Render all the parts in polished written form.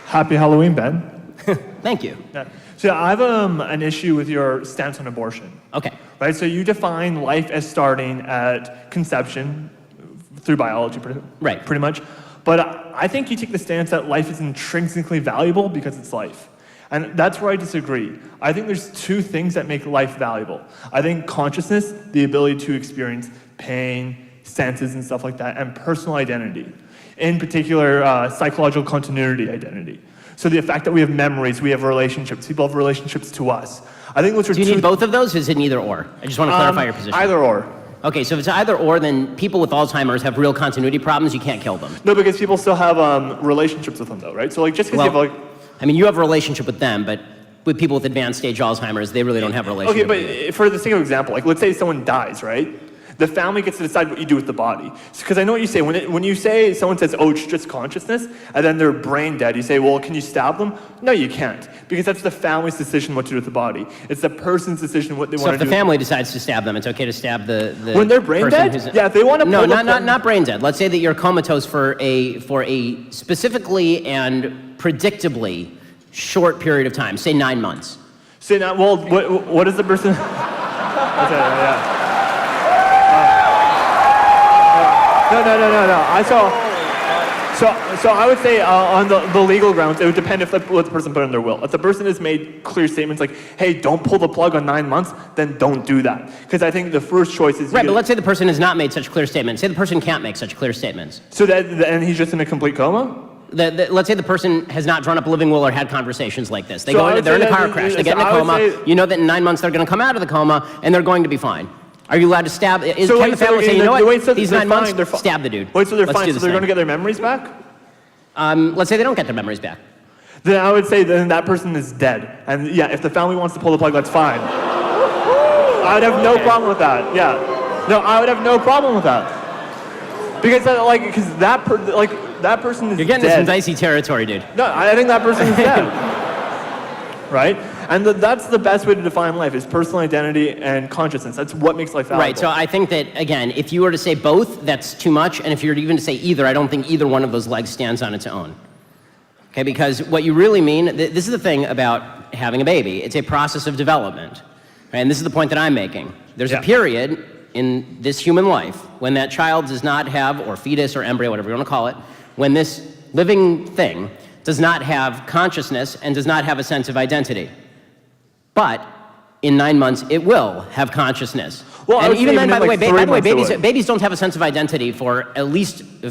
Happy Halloween, Ben. Thank you. Yeah. So I have an issue with your stance on abortion. Okay. Right. So you define life as starting at conception through biology, pretty much. But I think you take the stance that life is intrinsically valuable because it's life. And that's where I disagree. I think there's two things that make life valuable. I think consciousness, the ability to experience pain, senses and stuff like that, and personal identity. In particular, psychological continuity identity. So the fact that we have memories, we have relationships, people have relationships to us. I think those are Do you need both of those, or is it either or? I just want to clarify your position. Either or. Okay, so if it's either or, then people with Alzheimer's have real continuity problems, you can't kill them. No, because people still have relationships with them though, right? So like just because you have like... I mean, you have a relationship with them, but with people with advanced stage Alzheimer's, they really don't have a relationship. Okay, but for the sake of example, like let's say someone dies, right? The family gets to decide what you do with the body. Because I know what you say. When you say, someone says, oh, it's just consciousness, and then they're brain dead, you say, well, can you stab them? No, you can't. Because that's the family's decision what to do with the body. It's the person's decision what they want to do. So if the family decides to stab them, it's okay to stab the when they're brain dead? Yeah, if they want to No, not brain dead. Let's say that you're comatose for a specifically and predictably short period of time, say 9 months. Say now, well, what is the person? Yeah. No. So I would say on the legal grounds, it would depend what the person put in their will. If the person has made clear statements like, hey, don't pull the plug on 9 months, then don't do that. Because I think the first choice is... Right, but let's say the person has not made such clear statements. Say the person can't make such clear statements. So and he's just in a complete coma? Let's say the person has not drawn up a living will or had conversations like this. They're in a car crash, they get in a coma, you know that in 9 months they're going to come out of the coma and they're going to be fine. Are you allowed to stab? Can the family say, you know what, these 9 months, stab the dude. Wait, so they're fine, so they're going to get their memories back? Let's say they don't get their memories back. Then I would say then that person is dead. And yeah, if the family wants to pull the plug, that's fine. I would have no problem with that, yeah. No, I would have no problem with that. Because that person is dead. You're getting into some dicey territory, dude. No, I think that person is dead. Right? And that's the best way to define life, is personal identity and consciousness. That's what makes life valuable. Right, so I think that, again, if you were to say both, that's too much. And if you were even to say either, I don't think either one of those legs stands on its own. Okay, because what you really mean, this is the thing about having a baby. It's a process of development. Right? And this is the point that I'm making. There's a period in this human life when that child does not have, or fetus or embryo, whatever you want to call it, when this living thing does not have consciousness and does not have a sense of identity. But in 9 months, it will have consciousness. Well, and even then, by the way, babies don't have a sense of identity for at least a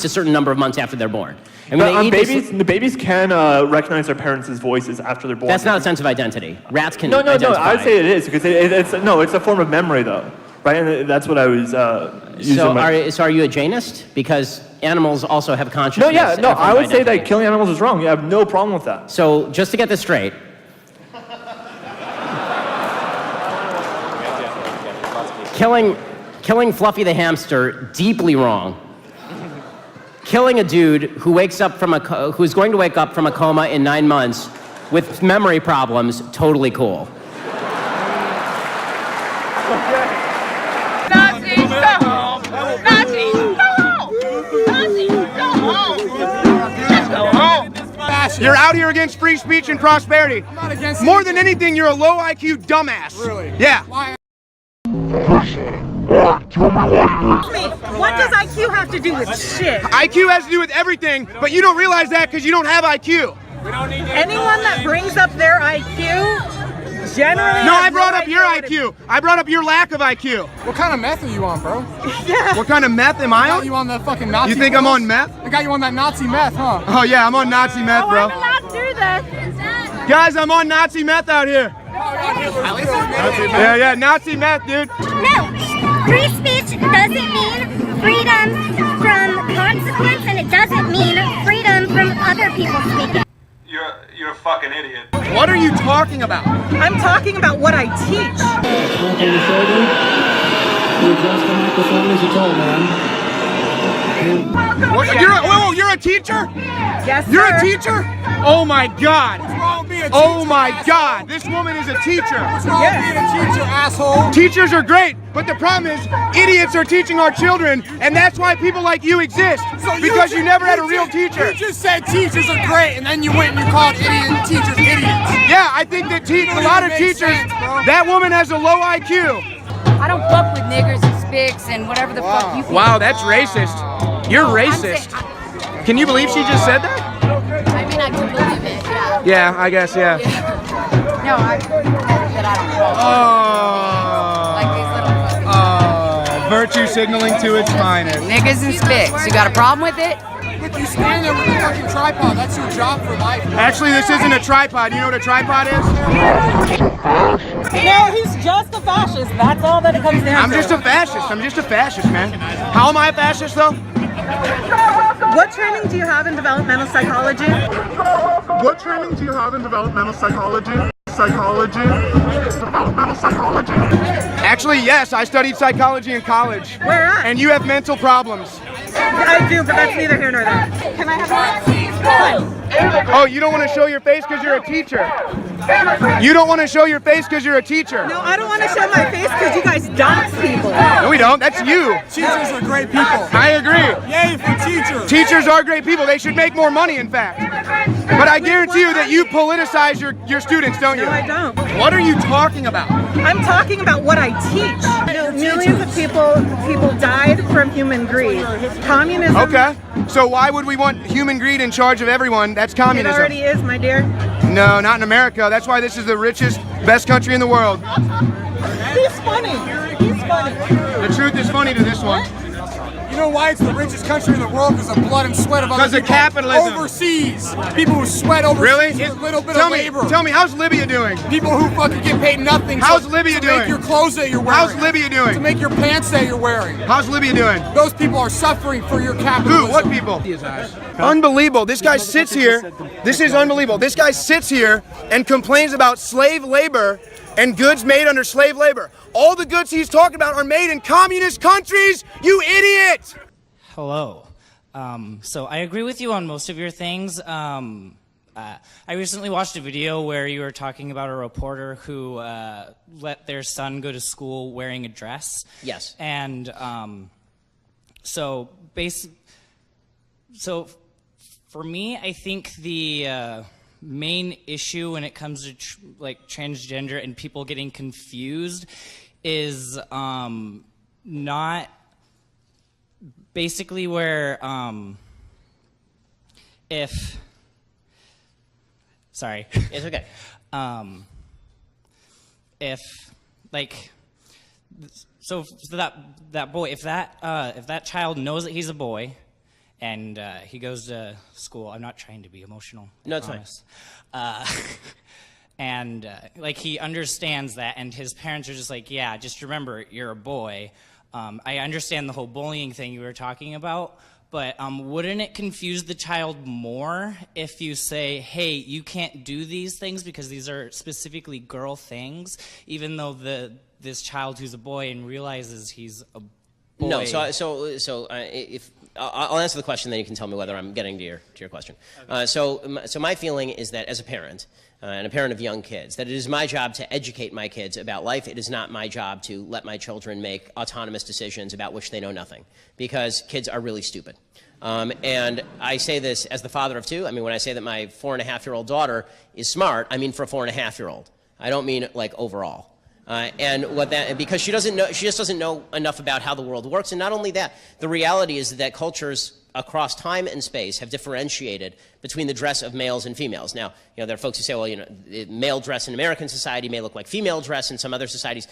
certain number of months after they're born. And when the babies can recognize their parents' voices after they're born. That's not a sense of identity. Rats can No, identify. I would say it is, because it's a form of memory, though. Right, and that's what I was using. So are you a Jainist? Because animals also have consciousness. No, I would say that killing animals is wrong. You have no problem with that. So just to get this straight, killing Fluffy the hamster, deeply wrong. Killing a dude who who's going to wake up from a coma in 9 months with memory problems, totally cool. Nazis, go home! Nazis, go home! Nazis, go home! Just go home! You're out here against free speech and prosperity. I'm not against More than anything, you're a low IQ dumbass. Really? Yeah. What does IQ have to do with shit? IQ has to do with everything, but you don't realize that because you don't have IQ. Anyone that brings up their IQ generally. No, I brought up your IQ. I brought up your lack of IQ. What kind of meth are you on, bro? Yeah. What kind of meth am I on? Got you on the fucking Nazi. You think I'm on meth? I got you on that Nazi meth, huh? Oh yeah, I'm on Nazi meth, bro. I'm allowed to do this. Guys, I'm on Nazi meth out here. Yeah, Nazi meth, dude. No, free speech doesn't mean freedom from consequence, and it doesn't mean freedom from other people speaking. You're a fucking idiot. What are you talking about? I'm talking about what I teach. You're a teacher? Yes, You're sir. a teacher? Oh my God. being a teacher, Oh my asshole? God, this woman is a teacher. What's wrong with being a teacher, asshole? Teachers are great, but the problem is idiots are teaching our children, and that's why people like you exist, because you never had a real teacher. You just said teachers are great, and then you went and you called teachers idiots. Yeah, I think that a lot of teachers, that woman has a low IQ. I don't fuck with niggers and spics and whatever the fuck you think. Wow, that's racist. You're racist. Can you believe she just said that? I mean, I can believe it, yeah. Yeah, I guess, yeah. No, I don't know. Oh. Like these little fucking... Virtue signaling to its finest. Niggas and spics. You got a problem with it? Look, you stand there with a fucking tripod. That's your job for life. Actually, this isn't a tripod. You know what a tripod is? No, he's just a fascist. That's all that it comes down to. I'm just a fascist. I'm just a fascist, man. How am I a fascist, though? What training do you have in developmental psychology? What training do you have in developmental psychology? Developmental psychology. Actually, yes, I studied psychology in college. Where at? And you have mental problems. I do, but that's neither here nor there. Can I have one? Oh, you don't want to show your face because you're a teacher. You don't want to show your face because you're a teacher. No, I don't want to show my face because you guys dox people. No, we don't. That's you. Teachers are great people. I agree. Yay for teachers. Teachers are great people. They should make more money, in fact. But I guarantee you that you politicize your students, don't you? No, I don't. What are you talking about? I'm talking about what I teach. Millions of people died from human greed. Communism. Okay. So why would we want human greed in charge of everyone? That's It communism. already is, my dear. No, not in America. That's why this is the richest, best country in the world. He's funny. He's funny. The truth is funny to this one. You know why it's the richest country in the world? Because of blood and sweat of other people. Because of capitalism. Overseas. People who sweat overseas Really? for a little bit of labor. Tell me, how's Libya doing? People who fucking get paid nothing How's Libya to doing? make your clothes that you're wearing. How's Libya doing? To make your pants that you're wearing. How's Libya doing? Those people are suffering for your capitalism. Who? What people? Unbelievable. This guy sits here. This is unbelievable. This guy sits here and complains about slave labor and goods made under slave labor. All the goods he's talking about are made in communist countries, you idiot! Hello. So I agree with you on most of your things. I recently watched a video where you were talking about a reporter who let their son go to school wearing a dress. Yes. And so for me, I think the main issue when it comes to transgender and people getting confused is not basically where sorry. It's okay. So that boy, if that child knows that he's a boy, and he goes to school. I'm not trying to be emotional. No, it's fine. And he understands that, and his parents are just like, yeah, just remember, you're a boy. I understand the whole bullying thing you were talking about, but wouldn't it confuse the child more if you say, hey, you can't do these things because these are specifically girl things, even though this child who's a boy and realizes he's a boy? No, if I'll answer the question, then you can tell me whether I'm getting to your question. Okay. So my feeling is that as a parent, and a parent of young kids, that it is my job to educate my kids about life. It is not my job to let my children make autonomous decisions about which they know nothing, because kids are really stupid. And I say this as the father of two. I mean, when I say that my 4.5-year-old daughter is smart, I mean for a 4.5-year-old. I don't mean overall. Because she just doesn't know enough about how the world works. And not only that, the reality is that cultures across time and space have differentiated between the dress of males and females. Now, there are folks who say, well, male dress in American society may look like female dress in some other societies.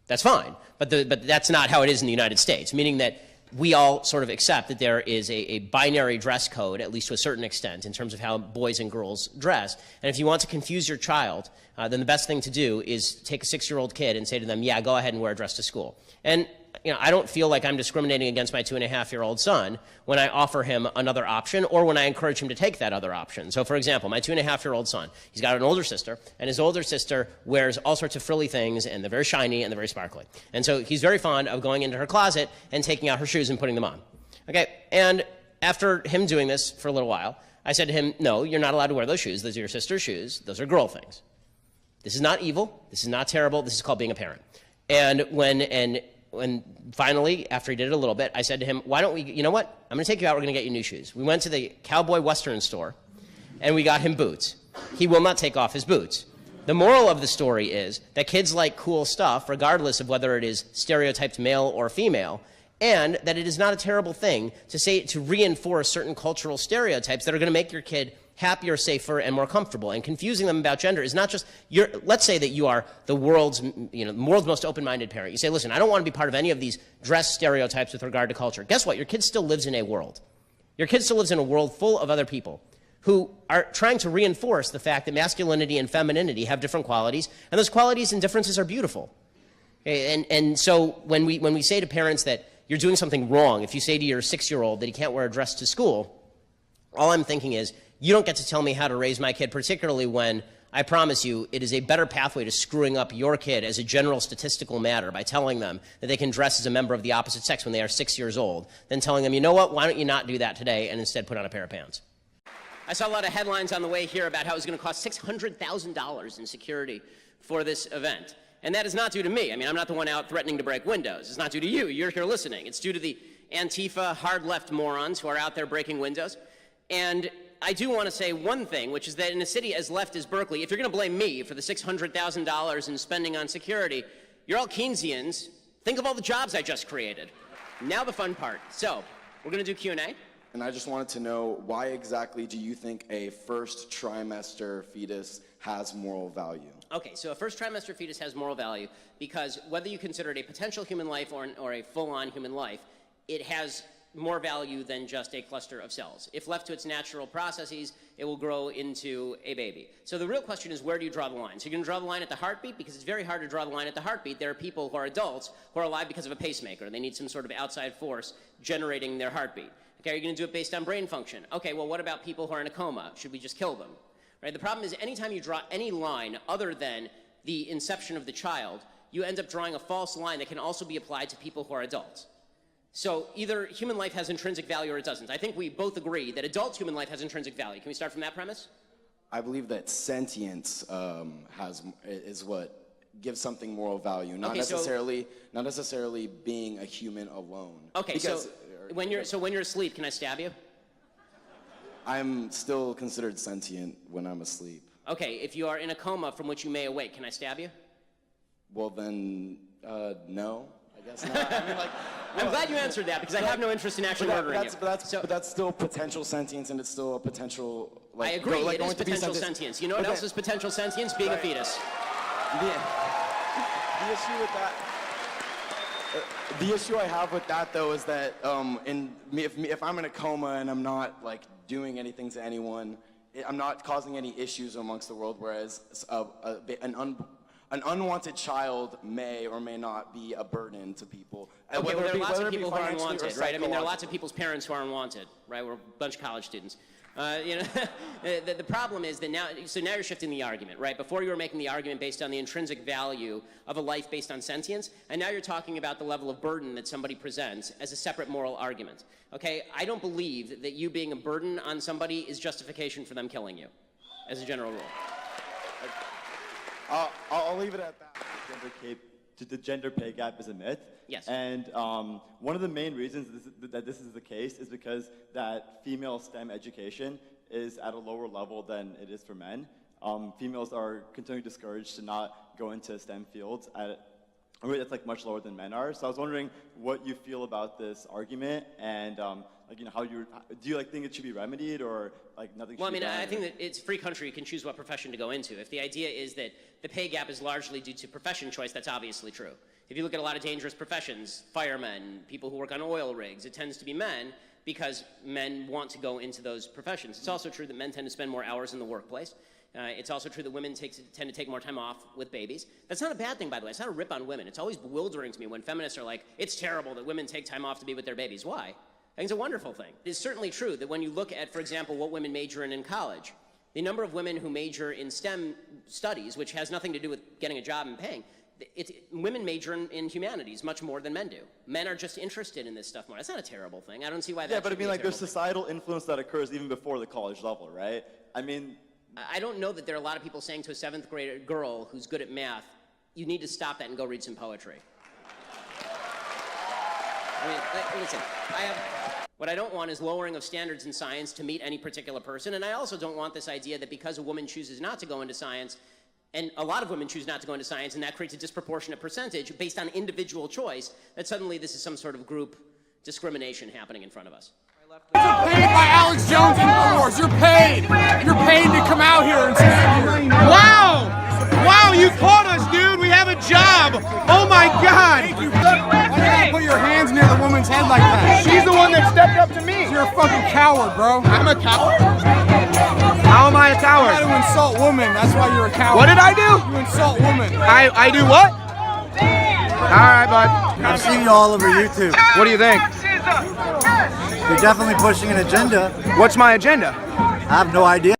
That's fine, but that's not how it is in the United States, meaning that we all sort of accept that there is a binary dress code, at least to a certain extent, in terms of how boys and girls dress. And if you want to confuse your child, then the best thing to do is take a 6-year-old kid and say to them, yeah, go ahead and wear a dress to school. And I don't feel like I'm discriminating against my 2.5-year-old son when I offer him another option or when I encourage him to take that other option. So, for example, my 2.5-year-old son, he's got an older sister, and his older sister wears all sorts of frilly things, and they're very shiny and they're very sparkly. And so he's very fond of going into her closet and taking out her shoes and putting them on. Okay, and after him doing this for a little while, I said to him, no, you're not allowed to wear those shoes. Those are your sister's shoes. Those are girl things. This is not evil. This is not terrible. This is called being a parent. And when finally, after he did it a little bit, I said to him, why don't we, you know what? I'm going to take you out. We're going to get you new shoes. We went to the Cowboy Western store, and we got him boots. He will not take off his boots. The moral of the story is that kids like cool stuff, regardless of whether it is stereotyped male or female, and that it is not a terrible thing to reinforce certain cultural stereotypes that are going to make your kid happier, safer, and more comfortable. And confusing them about gender is not just let's say that you are the world's most open-minded parent. You say, listen, I don't want to be part of any of these dress stereotypes with regard to culture. Guess what? Your kid still lives in a world. Your kid still lives in a world full of other people who are trying to reinforce the fact that masculinity and femininity have different qualities, and those qualities and differences are beautiful. Okay? And so when we say to parents that you're doing something wrong, if you say to your 6-year-old that he can't wear a dress to school, all I'm thinking is, you don't get to tell me how to raise my kid, particularly when, I promise you, it is a better pathway to screwing up your kid as a general statistical matter by telling them that they can dress as a member of the opposite sex when they are 6 years old, than telling them, you know what, why don't you not do that today and instead put on a pair of pants. I saw a lot of headlines on the way here about how it was going to cost $600,000 in security for this event. And that is not due to me. I mean, I'm not the one out threatening to break windows. It's not due to you. You're here listening. It's due to the Antifa hard-left morons who are out there breaking windows. And I do want to say one thing, which is that in a city as left as Berkeley, if you're going to blame me for the $600,000 in spending on security, you're all Keynesians. Think of all the jobs I just created. Now the fun part. So, we're going to do Q&A. And I just wanted to know, why exactly do you think a first trimester fetus has moral value? Okay, so a first trimester fetus has moral value because whether you consider it a potential human life or a full-on human life, it has more value than just a cluster of cells. If left to its natural processes, it will grow into a baby. So the real question is, where do you draw the line? So you're going to draw the line at the heartbeat, because it's very hard to draw the line at the heartbeat. There are people who are adults who are alive because of a pacemaker. They need some sort of outside force generating their heartbeat. Okay, are you going to do it based on brain function? Okay, well, what about people who are in a coma? Should we just kill them? Right? The problem is, anytime you draw any line other than the inception of the child, you end up drawing a false line that can also be applied to people who are adults. So either human life has intrinsic value or it doesn't. I think we both agree that adult human life has intrinsic value. Can we start from that premise? I believe that sentience is what gives something moral value, not necessarily being a human alone. Okay, because, when you're asleep, can I stab you? I'm still considered sentient when I'm asleep. Okay, if you are in a coma from which you may awake, can I stab you? Well then, no. I guess not. I mean, I'm glad you answered that, because I have no interest in actually murdering you. But that's still potential sentience, and it's still a potential. I agree. It is potential sentience. You know what else is potential sentience? Being a fetus. The issue with that. The issue I have with that, though, is that if I'm in a coma and I'm not doing anything to anyone, I'm not causing any issues amongst the world. Whereas an unwanted child may or may not be a burden to people. Okay, well, there are lots of people who are unwanted, right? I mean, there are lots of people's parents who are unwanted, right? We're a bunch of college students. The problem is that now you're shifting the argument, right? Before you were making the argument based on the intrinsic value of a life based on sentience, and now you're talking about the level of burden that somebody presents as a separate moral argument. Okay, I don't believe that you being a burden on somebody is justification for them killing you, as a general rule. I'll leave it at that. The gender pay gap is a myth. Yes. And one of the main reasons that this is the case is because that female STEM education is at a lower level than it is for men. Females are continually discouraged to not go into STEM fields at a rate that's much lower than men are. So I was wondering what you feel about this argument, and how do you think it should be remedied, or nothing? Well, I mean, I think that it's a free country. You can choose what profession to go into. If the idea is that the pay gap is largely due to profession choice, that's obviously true. If you look at a lot of dangerous professions, firemen, people who work on oil rigs, it tends to be men because men want to go into those professions. It's also true that men tend to spend more hours in the workplace. It's also true that women tend to take more time off with babies. That's not a bad thing, by the way. It's not a rip on women. It's always bewildering to me when feminists are like, it's terrible that women take time off to be with their babies. Why? I think it's a wonderful thing. It's certainly true that when you look at, for example, what women major in college, the number of women who major in STEM studies, which has nothing to do with getting a job and paying, women major in humanities much more than men do. Men are just interested in this stuff more. That's not a terrible thing. I don't see why that. Yeah, but I mean, like, there's thing. societal influence that occurs even before the college level, right? I mean, I don't know that there are a lot of people saying to a 7th grade girl who's good at math, you need to stop that and go read some poetry. I mean, listen, what I don't want is lowering of standards in science to meet any particular person, and I also don't want this idea that because a woman chooses not to go into science, and a lot of women choose not to go into science, and that creates a disproportionate percentage based on individual choice, that suddenly this is some sort of group discrimination happening in front of us. You're paid by Alex Jones Infowars. You're paid. You're paid to come out here and stand here. Wow! Wow, you caught us, dude. We have a job. Oh my God. Thank you. Why do you put your hands near the woman's head like that? She's the one that stepped up to me. You're a fucking coward, bro. I'm a coward? How am I a coward? You try to insult women. That's why you're a coward. What did I do? You insult women. I do what? All right, bud. I've seen you all over YouTube. What do you think? You're definitely pushing an agenda. What's my agenda? I have no idea.